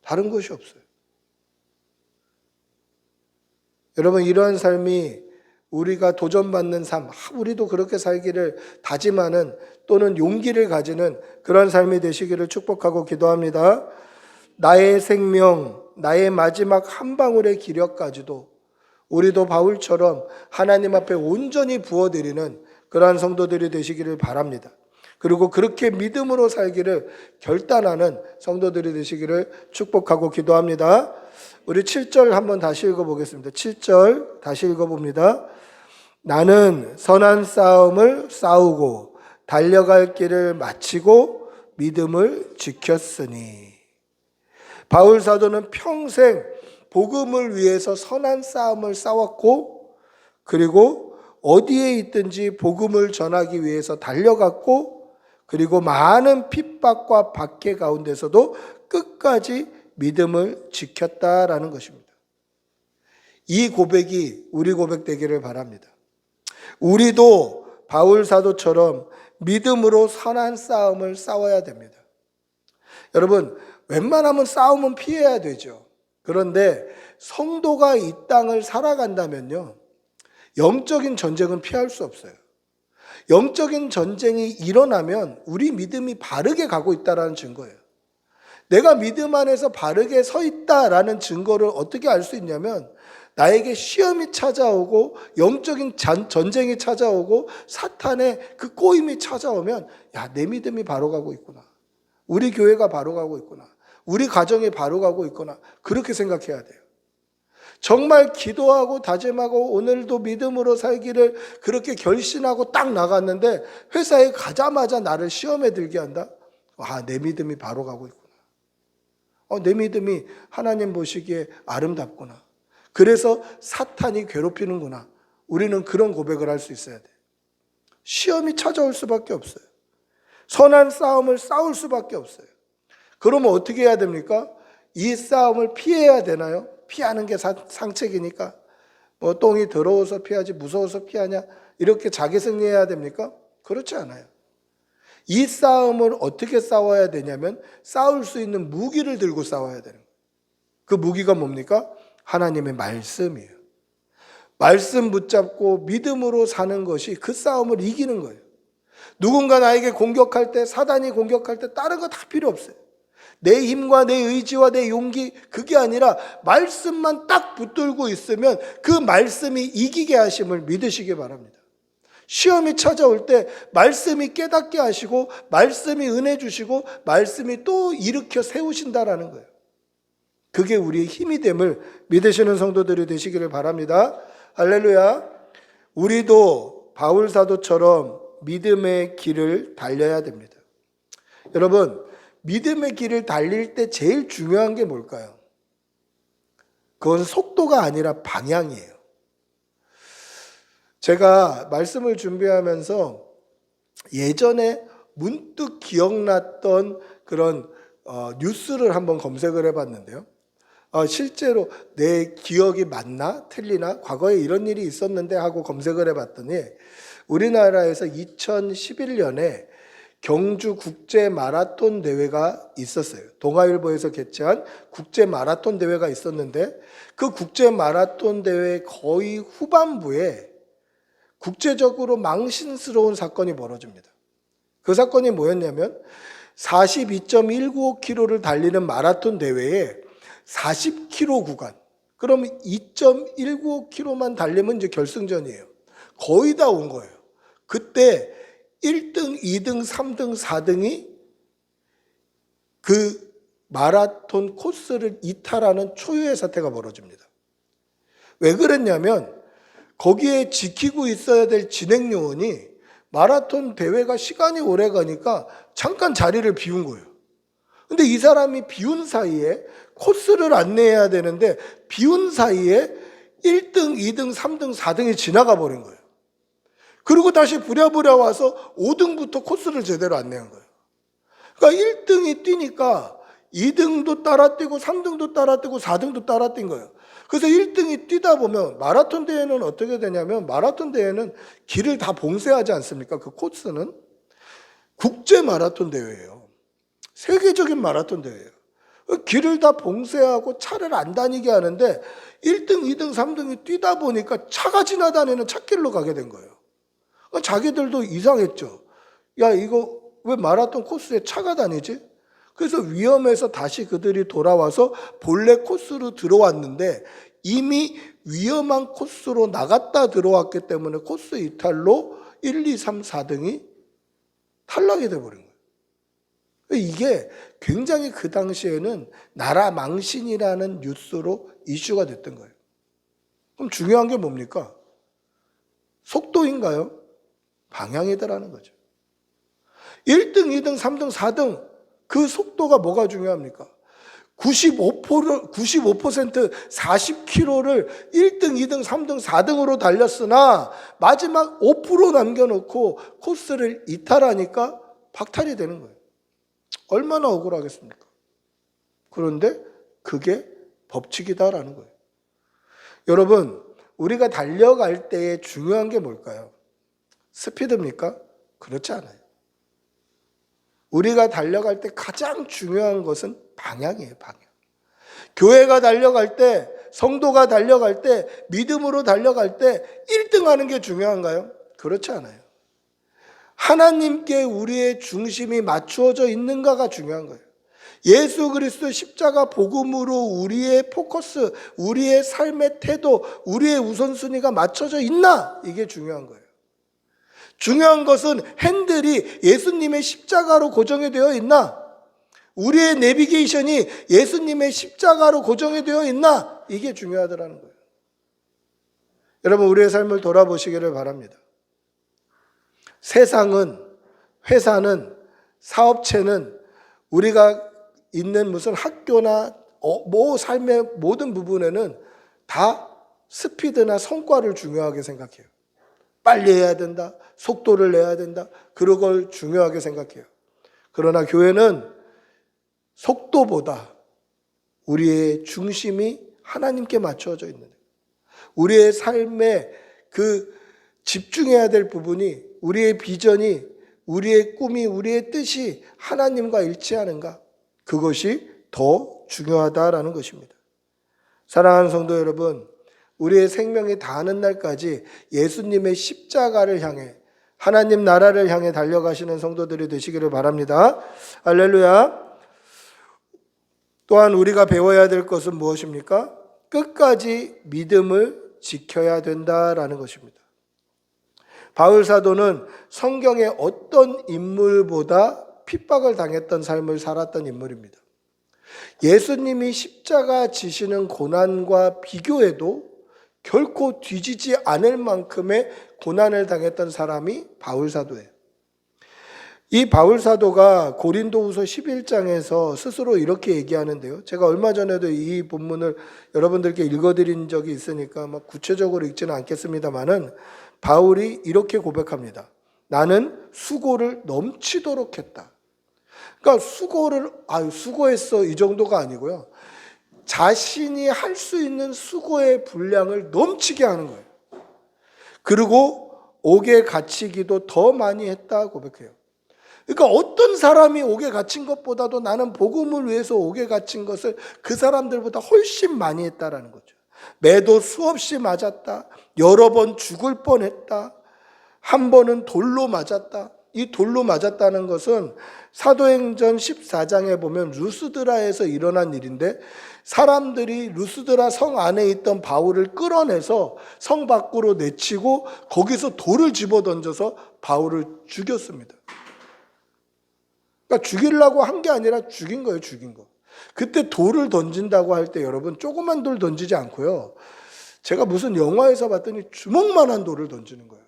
다른 것이 없어요. 여러분, 이러한 삶이 우리가 도전받는 삶, 우리도 그렇게 살기를 다짐하는 또는 용기를 가지는 그런 삶이 되시기를 축복하고 기도합니다. 나의 생명, 나의 마지막 한 방울의 기력까지도 우리도 바울처럼 하나님 앞에 온전히 부어드리는 그러한 성도들이 되시기를 바랍니다. 그리고 그렇게 믿음으로 살기를 결단하는 성도들이 되시기를 축복하고 기도합니다. 우리 7절 한번 다시 읽어보겠습니다. 7절 다시 읽어봅니다. 나는 선한 싸움을 싸우고 달려갈 길을 마치고 믿음을 지켰으니. 바울 사도는 평생 복음을 위해서 선한 싸움을 싸웠고 그리고 어디에 있든지 복음을 전하기 위해서 달려갔고 그리고 많은 핍박과 박해 가운데서도 끝까지 믿음을 지켰다라는 것입니다. 이 고백이 우리 고백 되기를 바랍니다. 우리도 바울 사도처럼 믿음으로 선한 싸움을 싸워야 됩니다. 여러분, 웬만하면 싸움은 피해야 되죠. 그런데 성도가 이 땅을 살아간다면요, 영적인 전쟁은 피할 수 없어요. 영적인 전쟁이 일어나면 우리 믿음이 바르게 가고 있다는 증거예요. 내가 믿음 안에서 바르게 서 있다라는 증거를 어떻게 알 수 있냐면 나에게 시험이 찾아오고 영적인 전쟁이 찾아오고 사탄의 그 꼬임이 찾아오면 야, 내 믿음이 바로 가고 있구나. 우리 교회가 바로 가고 있구나. 우리 가정이 바로 가고 있구나. 그렇게 생각해야 돼요. 정말 기도하고 다짐하고 오늘도 믿음으로 살기를 그렇게 결심하고 딱 나갔는데 회사에 가자마자 나를 시험에 들게 한다? 아, 내 믿음이 바로 가고 있구나. 내 믿음이 하나님 보시기에 아름답구나. 그래서 사탄이 괴롭히는구나. 우리는 그런 고백을 할 수 있어야 돼. 시험이 찾아올 수밖에 없어요. 선한 싸움을 싸울 수밖에 없어요. 그러면 어떻게 해야 됩니까? 이 싸움을 피해야 되나요? 피하는 게 상책이니까. 뭐 똥이 더러워서 피하지 무서워서 피하냐? 이렇게 자기 승리해야 됩니까? 그렇지 않아요. 이 싸움을 어떻게 싸워야 되냐면 싸울 수 있는 무기를 들고 싸워야 되는 거예요. 그 무기가 뭡니까? 하나님의 말씀이에요. 말씀 붙잡고 믿음으로 사는 것이 그 싸움을 이기는 거예요. 누군가 나에게 공격할 때, 사단이 공격할 때 다른 거 다 필요 없어요. 내 힘과 내 의지와 내 용기, 그게 아니라 말씀만 딱 붙들고 있으면 그 말씀이 이기게 하심을 믿으시기 바랍니다. 시험이 찾아올 때 말씀이 깨닫게 하시고 말씀이 은혜 주시고 말씀이 또 일으켜 세우신다라는 거예요. 그게 우리의 힘이 됨을 믿으시는 성도들이 되시기를 바랍니다. 할렐루야. 우리도 바울 사도처럼 믿음의 길을 달려야 됩니다. 여러분, 믿음의 길을 달릴 때 제일 중요한 게 뭘까요? 그건 속도가 아니라 방향이에요. 제가 말씀을 준비하면서 예전에 문득 기억났던 그런 뉴스를 한번 검색을 해봤는데요. 실제로 내 기억이 맞나 틀리나 과거에 이런 일이 있었는데 하고 검색을 해봤더니 우리나라에서 2011년에 경주 국제 마라톤 대회가 있었어요. 동아일보에서 개최한 국제 마라톤 대회가 있었는데 그 국제 마라톤 대회 거의 후반부에 국제적으로 망신스러운 사건이 벌어집니다. 그 사건이 뭐였냐면 42.195km를 달리는 마라톤 대회에 40km 구간, 그럼 2.195km만 달리면 이제 결승전이에요. 거의 다 온 거예요. 그때 1등, 2등, 3등, 4등이 그 마라톤 코스를 이탈하는 초유의 사태가 벌어집니다. 왜 그랬냐면 거기에 지키고 있어야 될 진행요원이 마라톤 대회가 시간이 오래 가니까 잠깐 자리를 비운 거예요. 근데 이 사람이 비운 사이에 코스를 안내해야 되는데 비운 사이에 1등, 2등, 3등, 4등이 지나가 버린 거예요. 그리고 다시 부랴부랴 와서 5등부터 코스를 제대로 안내한 거예요. 그러니까 1등이 뛰니까 2등도 따라 뛰고 3등도 따라 뛰고 4등도 따라 뛴 거예요. 그래서 1등이 뛰다 보면 마라톤 대회는 어떻게 되냐면 마라톤 대회는 길을 다 봉쇄하지 않습니까? 그 코스는 국제 마라톤 대회예요. 세계적인 마라톤 대회예요. 길을 다 봉쇄하고 차를 안 다니게 하는데 1등, 2등, 3등이 뛰다 보니까 차가 지나다니는 찻길로 가게 된 거예요. 자기들도 이상했죠. 야, 이거 왜 마라톤 코스에 차가 다니지? 그래서 위험해서 다시 그들이 돌아와서 본래 코스로 들어왔는데 이미 위험한 코스로 나갔다 들어왔기 때문에 코스 이탈로 1, 2, 3, 4등이 탈락이 돼버린 거예요. 이게 굉장히 그 당시에는 나라 망신이라는 뉴스로 이슈가 됐던 거예요. 그럼 중요한 게 뭡니까? 속도인가요? 방향이다라는 거죠. 1등, 2등, 3등, 4등 그 속도가 뭐가 중요합니까? 95% 40km를 1등, 2등, 3등, 4등으로 달렸으나 마지막 5% 남겨놓고 코스를 이탈하니까 박탈이 되는 거예요. 얼마나 억울하겠습니까? 그런데 그게 법칙이다라는 거예요. 여러분, 우리가 달려갈 때에 중요한 게 뭘까요? 스피드입니까? 그렇지 않아요. 우리가 달려갈 때 가장 중요한 것은 방향이에요, 방향. 교회가 달려갈 때, 성도가 달려갈 때, 믿음으로 달려갈 때 1등 하는 게 중요한가요? 그렇지 않아요. 하나님께 우리의 중심이 맞추어져 있는가가 중요한 거예요. 예수 그리스도 십자가 복음으로 우리의 포커스, 우리의 삶의 태도, 우리의 우선순위가 맞춰져 있나? 이게 중요한 거예요. 중요한 것은 핸들이 예수님의 십자가로 고정이 되어 있나? 우리의 내비게이션이 예수님의 십자가로 고정이 되어 있나? 이게 중요하더라는 거예요. 여러분, 우리의 삶을 돌아보시기를 바랍니다. 세상은, 회사는, 사업체는 우리가 있는 무슨 학교나 삶의 모든 부분에는 다 스피드나 성과를 중요하게 생각해요. 빨리 해야 된다. 속도를 내야 된다. 그런 걸 중요하게 생각해요. 그러나 교회는 속도보다 우리의 중심이 하나님께 맞춰져 있는 거예요. 우리의 삶에 그 집중해야 될 부분이 우리의 비전이 우리의 꿈이 우리의 뜻이 하나님과 일치하는가? 그것이 더 중요하다라는 것입니다. 사랑하는 성도 여러분, 우리의 생명이 다하는 날까지 예수님의 십자가를 향해 하나님 나라를 향해 달려가시는 성도들이 되시기를 바랍니다. 할렐루야. 또한 우리가 배워야 될 것은 무엇입니까? 끝까지 믿음을 지켜야 된다라는 것입니다. 바울 사도는 성경의 어떤 인물보다 핍박을 당했던 삶을 살았던 인물입니다. 예수님이 십자가 지시는 고난과 비교해도 결코 뒤지지 않을 만큼의 고난을 당했던 사람이 바울 사도예요. 이 바울 사도가 고린도후서 11장에서 스스로 이렇게 얘기하는데요. 제가 얼마 전에도 이 본문을 여러분들께 읽어드린 적이 있으니까 막 구체적으로 읽지는 않겠습니다만은 바울이 이렇게 고백합니다. 나는 수고를 넘치도록 했다. 그러니까 수고했어 이 정도가 아니고요. 자신이 할 수 있는 수고의 분량을 넘치게 하는 거예요. 그리고 옥에 갇히기도 더 많이 했다 고백해요. 그러니까 어떤 사람이 옥에 갇힌 것보다도 나는 복음을 위해서 옥에 갇힌 것을 그 사람들보다 훨씬 많이 했다라는 거죠. 매도 수없이 맞았다. 여러 번 죽을 뻔했다. 한 번은 돌로 맞았다. 이 돌로 맞았다는 것은 사도행전 14장에 보면 루스드라에서 일어난 일인데 사람들이 루스드라 성 안에 있던 바울을 끌어내서 성 밖으로 내치고 거기서 돌을 집어던져서 바울을 죽였습니다. 그러니까 죽이려고 한 게 아니라 죽인 거예요, 죽인 거. 그때 돌을 던진다고 할 때 여러분 조그만 돌 던지지 않고요. 제가 무슨 영화에서 봤더니 주먹만한 돌을 던지는 거예요.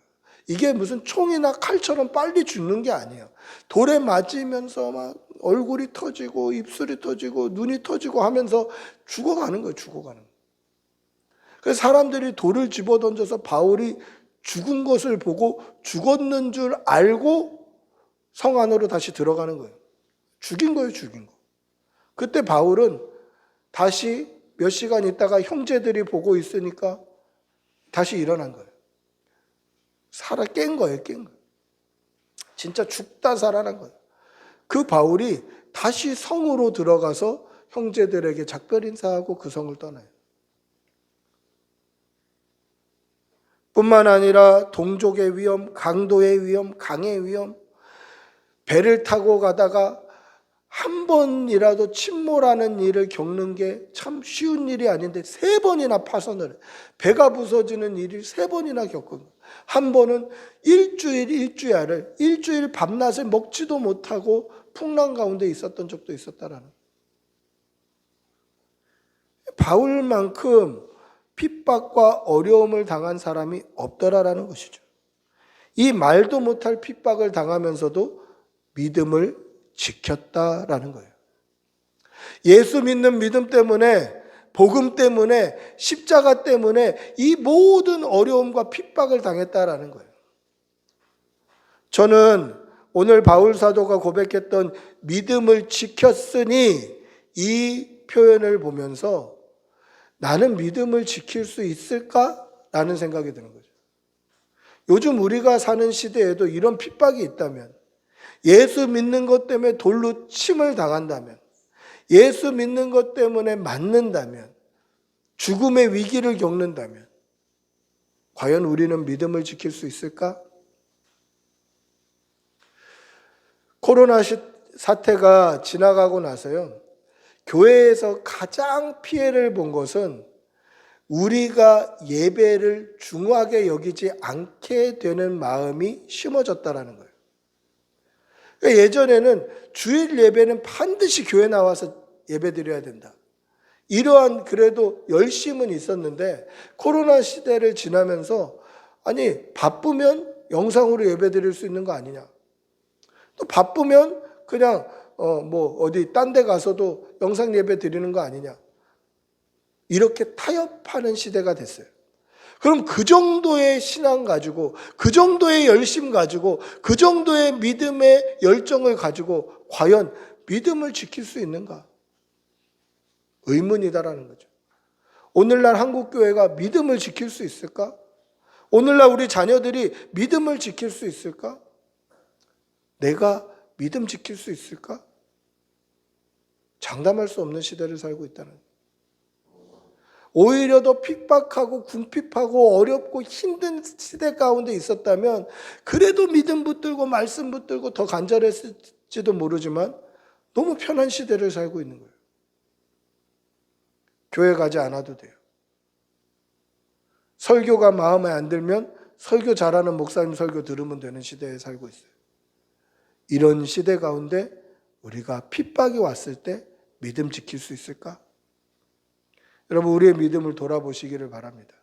이게 무슨 총이나 칼처럼 빨리 죽는 게 아니에요. 돌에 맞으면서 막 얼굴이 터지고 입술이 터지고 눈이 터지고 하면서 죽어가는 거예요. 죽어가는 거예요. 그래서 사람들이 돌을 집어던져서 바울이 죽은 것을 보고 죽었는 줄 알고 성 안으로 다시 들어가는 거예요. 죽인 거예요, 죽인 거. 그때 바울은 다시 몇 시간 있다가 형제들이 보고 있으니까 다시 일어난 거예요. 깬 거예요, 깬 거예요. 진짜 죽다 살아난 거예요. 그 바울이 다시 성으로 들어가서 형제들에게 작별 인사하고 그 성을 떠나요. 뿐만 아니라 동족의 위험, 강도의 위험, 강의 위험, 배를 타고 가다가 한 번이라도 침몰하는 일을 겪는 게 참 쉬운 일이 아닌데 3번이나 파손을 해요. 배가 부서지는 일을 3번이나 겪은 거예요. 한 번은 일주일 밤낮을 먹지도 못하고 풍랑 가운데 있었던 적도 있었다라는 거예요. 바울만큼 핍박과 어려움을 당한 사람이 없더라라는 것이죠. 이 말도 못할 핍박을 당하면서도 믿음을 지켰다라는 거예요. 예수 믿는 믿음 때문에, 복음 때문에, 십자가 때문에 이 모든 어려움과 핍박을 당했다라는 거예요. 저는 오늘 바울 사도가 고백했던 믿음을 지켰으니 이 표현을 보면서 나는 믿음을 지킬 수 있을까? 라는 생각이 드는 거죠. 요즘 우리가 사는 시대에도 이런 핍박이 있다면, 예수 믿는 것 때문에 돌로 침을 당한다면, 예수 믿는 것 때문에 맞는다면, 죽음의 위기를 겪는다면, 과연 우리는 믿음을 지킬 수 있을까? 코로나 사태가 지나가고 나서요, 교회에서 가장 피해를 본 것은 우리가 예배를 중요하게 여기지 않게 되는 마음이 심어졌다라는 거예요. 그러니까 예전에는 주일 예배는 반드시 교회 나와서 예배 드려야 된다. 이러한 그래도 열심은 있었는데 코로나 시대를 지나면서 아니 바쁘면 영상으로 예배 드릴 수 있는 거 아니냐. 또 바쁘면 그냥 어디 딴 데 가서도 영상 예배 드리는 거 아니냐. 이렇게 타협하는 시대가 됐어요. 그럼 그 정도의 신앙 가지고, 그 정도의 열심 가지고, 그 정도의 믿음의 열정을 가지고 과연 믿음을 지킬 수 있는가? 의문이다라는 거죠. 오늘날 한국교회가 믿음을 지킬 수 있을까? 오늘날 우리 자녀들이 믿음을 지킬 수 있을까? 내가 믿음 지킬 수 있을까? 장담할 수 없는 시대를 살고 있다는 거예요. 오히려 더 핍박하고 궁핍하고 어렵고 힘든 시대 가운데 있었다면 그래도 믿음 붙들고 말씀 붙들고 더 간절했을지도 모르지만 너무 편한 시대를 살고 있는 거예요. 교회 가지 않아도 돼요. 설교가 마음에 안 들면 설교 잘하는 목사님 설교 들으면 되는 시대에 살고 있어요. 이런 시대 가운데 우리가 핍박이 왔을 때 믿음 지킬 수 있을까? 여러분, 우리의 믿음을 돌아보시기를 바랍니다.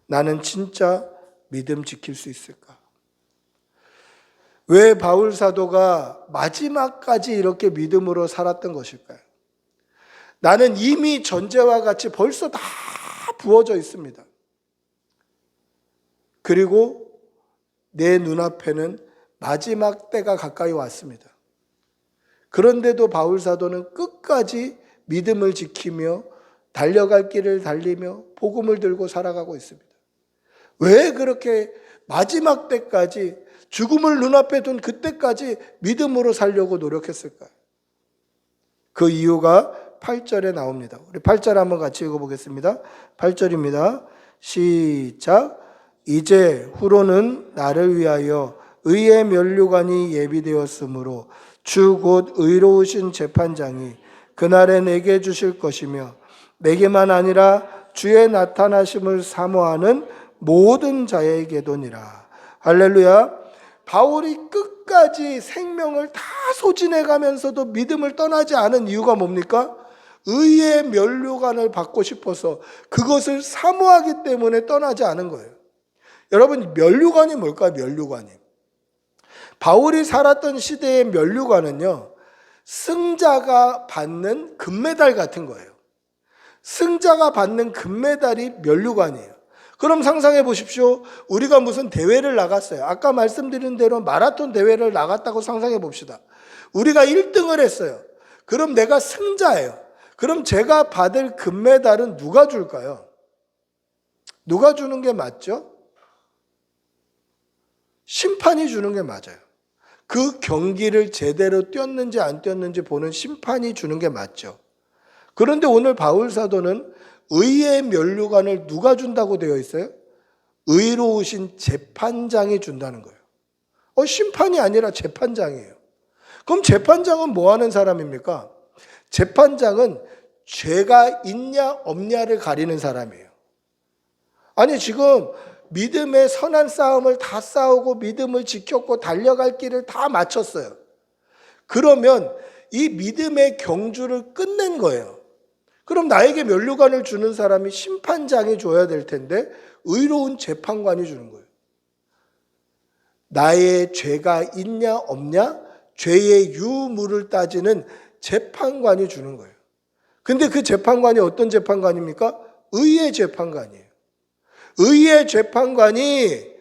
나는 진짜 믿음 지킬 수 있을까? 왜 바울 사도가 마지막까지 이렇게 믿음으로 살았던 것일까요? 나는 이미 전제와 같이 벌써 다 부어져 있습니다. 그리고 내 눈앞에는 마지막 때가 가까이 왔습니다. 그런데도 바울 사도는 끝까지 믿음을 지키며 달려갈 길을 달리며 복음을 들고 살아가고 있습니다. 왜 그렇게 마지막 때까지, 죽음을 눈앞에 둔 그때까지 믿음으로 살려고 노력했을까요? 그 이유가 8절에 나옵니다. 우리 8절 한번 같이 읽어보겠습니다. 8절입니다. 시작. 이제 후로는 나를 위하여 의의 면류관이 예비되었으므로 주 곧 의로우신 재판장이 그날에 내게 주실 것이며 내게만 아니라 주의 나타나심을 사모하는 모든 자에게도니라. 할렐루야. 바울이 끝까지 생명을 다 소진해 가면서도 믿음을 떠나지 않은 이유가 뭡니까? 의의 면류관을 받고 싶어서 그것을 사모하기 때문에 떠나지 않은 거예요. 여러분, 면류관이 뭘까요? 면류관이. 바울이 살았던 시대의 면류관은요, 승자가 받는 금메달 같은 거예요. 승자가 받는 금메달이 면류관이에요. 그럼 상상해 보십시오. 우리가 무슨 대회를 나갔어요. 아까 말씀드린 대로 마라톤 대회를 나갔다고 상상해 봅시다. 우리가 1등을 했어요. 그럼 내가 승자예요. 그럼 제가 받을 금메달은 누가 줄까요? 누가 주는 게 맞죠? 심판이 주는 게 맞아요. 그 경기를 제대로 뛰었는지 안 뛰었는지 보는 심판이 주는 게 맞죠. 그런데 오늘 바울 사도는 의의 면류관을 누가 준다고 되어 있어요? 의로우신 재판장이 준다는 거예요. 심판이 아니라 재판장이에요. 그럼 재판장은 뭐 하는 사람입니까? 재판장은 죄가 있냐 없냐를 가리는 사람이에요. 아니 지금 믿음의 선한 싸움을 다 싸우고 믿음을 지켰고 달려갈 길을 다 마쳤어요. 그러면 이 믿음의 경주를 끝낸 거예요. 그럼 나에게 면류관을 주는 사람이 심판장이 줘야 될 텐데 의로운 재판관이 주는 거예요. 나의 죄가 있냐 없냐 죄의 유무를 따지는 재판관이 주는 거예요. 근데 그 재판관이 어떤 재판관입니까? 의의 재판관이에요. 의의 재판관이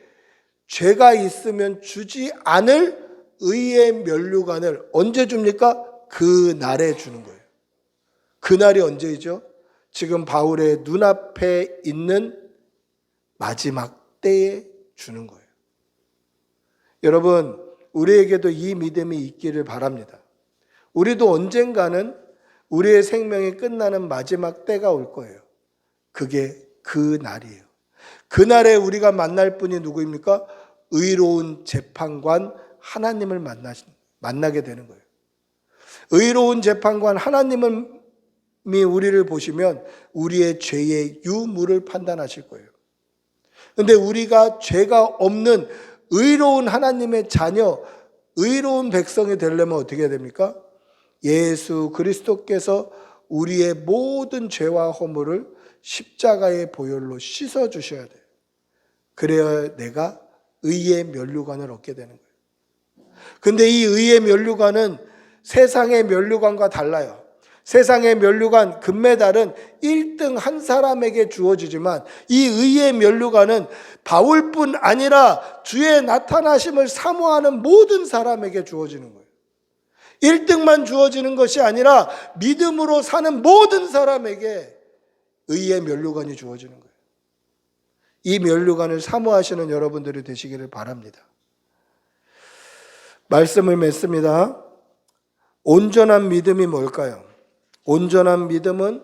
죄가 있으면 주지 않을 의의 면류관을 언제 줍니까? 그 날에 주는 거예요. 그 날이 언제이죠? 지금 바울의 눈앞에 있는 마지막 때에 주는 거예요. 여러분, 우리에게도 이 믿음이 있기를 바랍니다. 우리도 언젠가는 우리의 생명이 끝나는 마지막 때가 올 거예요. 그게 그 날이에요. 그날에 우리가 만날 분이 누구입니까? 의로운 재판관 하나님을 만나게 되는 거예요. 의로운 재판관 하나님이 우리를 보시면 우리의 죄의 유무를 판단하실 거예요. 그런데 우리가 죄가 없는 의로운 하나님의 자녀, 의로운 백성이 되려면 어떻게 해야 됩니까? 예수 그리스도께서 우리의 모든 죄와 허물을 십자가의 보혈로 씻어주셔야 돼요. 그래야 내가 의의 면류관을 얻게 되는 거예요. 근데 이 의의 면류관은 세상의 면류관과 달라요. 세상의 면류관, 금메달은 1등 한 사람에게 주어지지만 이 의의 면류관은 바울뿐 아니라 주의 나타나심을 사모하는 모든 사람에게 주어지는 거예요. 1등만 주어지는 것이 아니라 믿음으로 사는 모든 사람에게 의의 면류관이 주어지는 거예요. 이 면류관을 사모하시는 여러분들이 되시기를 바랍니다. 말씀을 맺습니다. 온전한 믿음이 뭘까요? 온전한 믿음은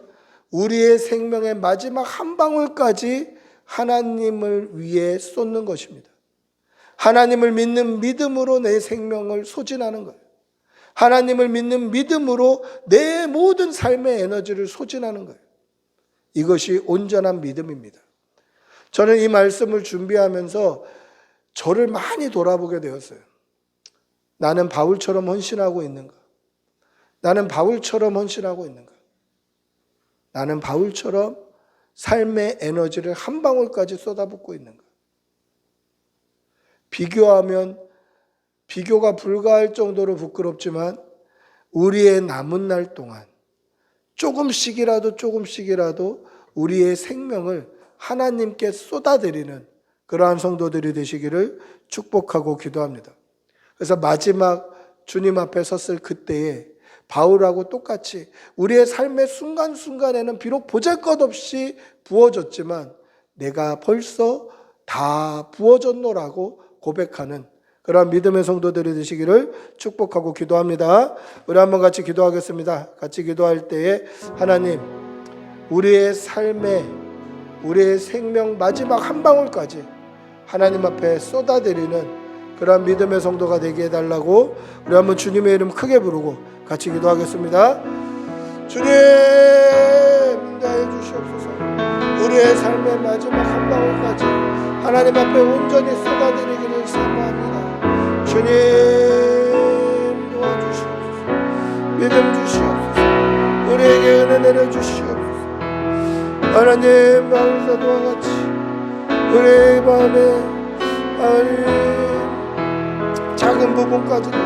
우리의 생명의 마지막 한 방울까지 하나님을 위해 쏟는 것입니다. 하나님을 믿는 믿음으로 내 생명을 소진하는 거예요. 하나님을 믿는 믿음으로 내 모든 삶의 에너지를 소진하는 거예요. 이것이 온전한 믿음입니다. 저는 이 말씀을 준비하면서 저를 많이 돌아보게 되었어요. 나는 바울처럼 헌신하고 있는가? 나는 바울처럼 헌신하고 있는가? 나는 바울처럼 삶의 에너지를 한 방울까지 쏟아붓고 있는가? 비교하면 비교가 불가할 정도로 부끄럽지만 우리의 남은 날 동안 조금씩이라도 우리의 생명을 하나님께 쏟아드리는 그러한 성도들이 되시기를 축복하고 기도합니다. 그래서 마지막 주님 앞에 섰을 그때에 바울하고 똑같이 우리의 삶의 순간순간에는 비록 보잘것없이 부어졌지만 내가 벌써 다 부어졌노라고 고백하는 그러한 믿음의 성도들이 되시기를 축복하고 기도합니다. 우리 한번 같이 기도하겠습니다. 같이 기도할 때에 하나님, 우리의 삶에 우리의 생명 마지막 한 방울까지 하나님 앞에 쏟아드리는 그러한 믿음의 성도가 되게 해달라고 우리 한번 주님의 이름 크게 부르고 같이 기도하겠습니다. 주님, 인도하여 주시옵소서. 우리의 삶의 마지막 한 방울까지 하나님 앞에 온전히 쏟아드리기를 사모합니다. 주님, 도와주시옵소서. 믿음 주시옵소서. 우리에게 은혜 내려주시옵소서. 하나님, 바울 사도와 같이 우리의 마음에 작은 부분까지도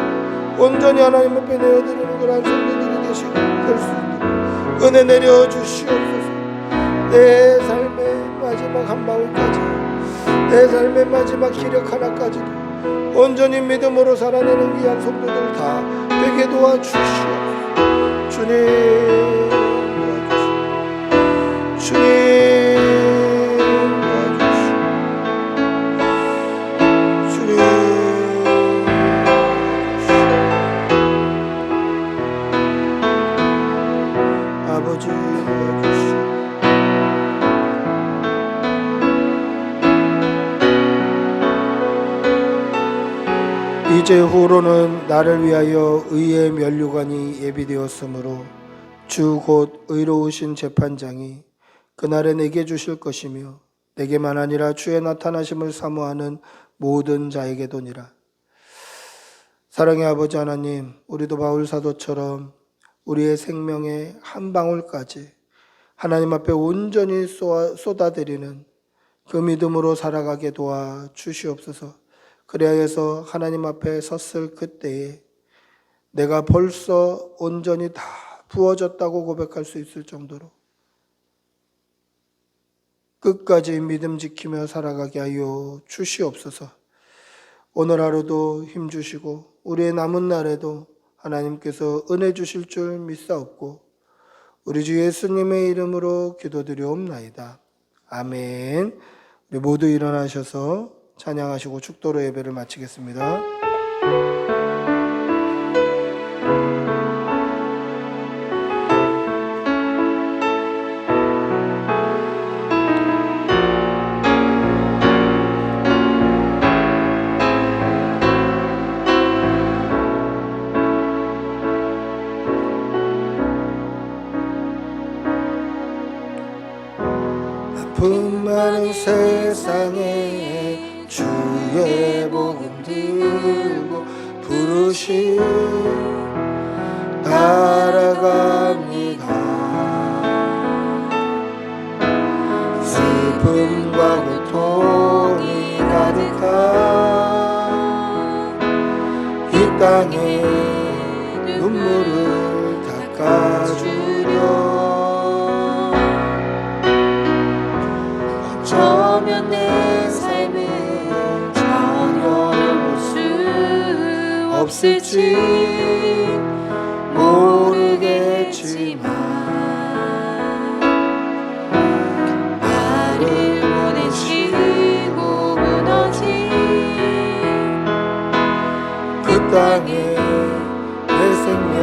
온전히 하나님 앞에 내어드리는 그런 성도들이 되시고 될 수 있도록 은혜 내려주시옵소서. 내 삶의 마지막 한 방울까지, 내 삶의 마지막 기력 하나까지도 온전히 믿음으로 살아내는 귀한 성도들 다 되게 도와주시옵소서. 주님 도와주시옵소서. 주님 도와주시옵소서. 주님 아버지 도와주시옵소서. 이제 후로는 나를 위하여 의의 면류관이 예비되었으므로 주 곧 의로우신 재판장이 그날에 내게 주실 것이며 내게만 아니라 주의 나타나심을 사모하는 모든 자에게도니라. 사랑의 아버지 하나님, 우리도 바울 사도처럼 우리의 생명의 한 방울까지 하나님 앞에 온전히 쏟아드리는 그 믿음으로 살아가게 도와 주시옵소서. 그리하여서 하나님 앞에 섰을 그때에 내가 벌써 온전히 다 부어졌다고 고백할 수 있을 정도로 끝까지 믿음 지키며 살아가게 하여 주시옵소서. 오늘 하루도 힘주시고 우리의 남은 날에도 하나님께서 은혜 주실 줄 믿사옵고 우리 주 예수님의 이름으로 기도드리옵나이다. 아멘. 우리 모두 일어나셔서 찬양하시고 축도로 예배를 마치겠습니다. 아픔 많은 세상에 주의 복음 들고 부르시 따라갑니다. 슬픔과 고통이 가득한 이 땅에 눈물을 닦아주려 어쩌면 내 삶은 전혀 볼 수 없을지 모르겠지만 나를 보내시고 무너진 그 땅에 내 생명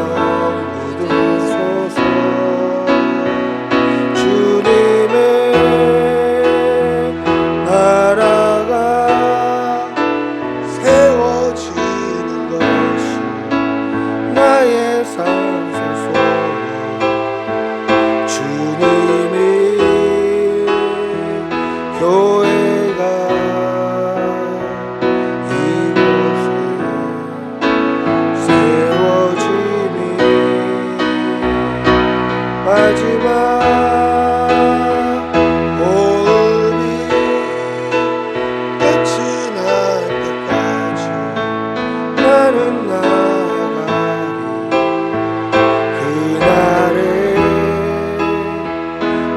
묻으소서. 주님의 나라가 세워지는 것이 나의 삶소서. 주님이 교회가 이곳에 세워지니 마지막 호흡이 끝이 날 때까지 나는 나가리. 그날에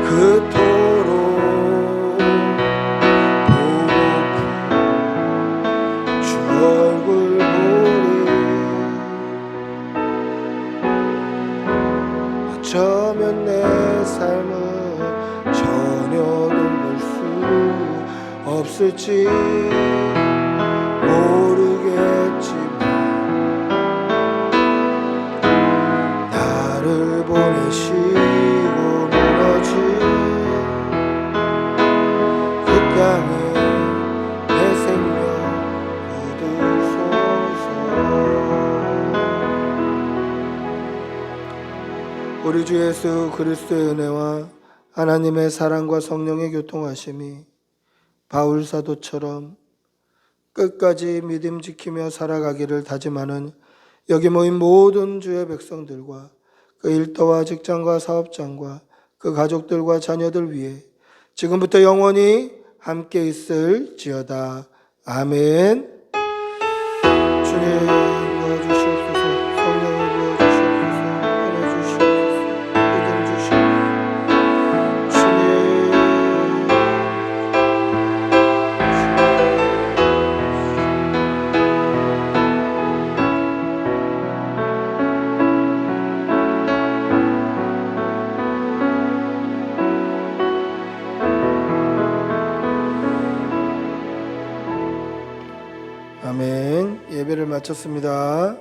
그토록 보고픈 주 얼굴 보리. 어쩌면 내 삶은 전혀 돌볼 수 없을지 모르겠지만 나를 보내시고 무너진 그 땅에 내 생명 묻으소서. 우리 주 예수 그리스도의 은혜와 하나님의 사랑과 성령의 교통하심이 바울 사도처럼 끝까지 믿음 지키며 살아가기를 다짐하는 여기 모인 모든 주의 백성들과 그 일터와 직장과 사업장과 그 가족들과 자녀들 위해 지금부터 영원히 함께 있을지어다. 아멘. 주님 도와주시옵소서. 성령을 부어주시옵소서. 은혜 주시옵소서. 믿음 주시옵소서. 주님 아멘. 예배를 마쳤습니다.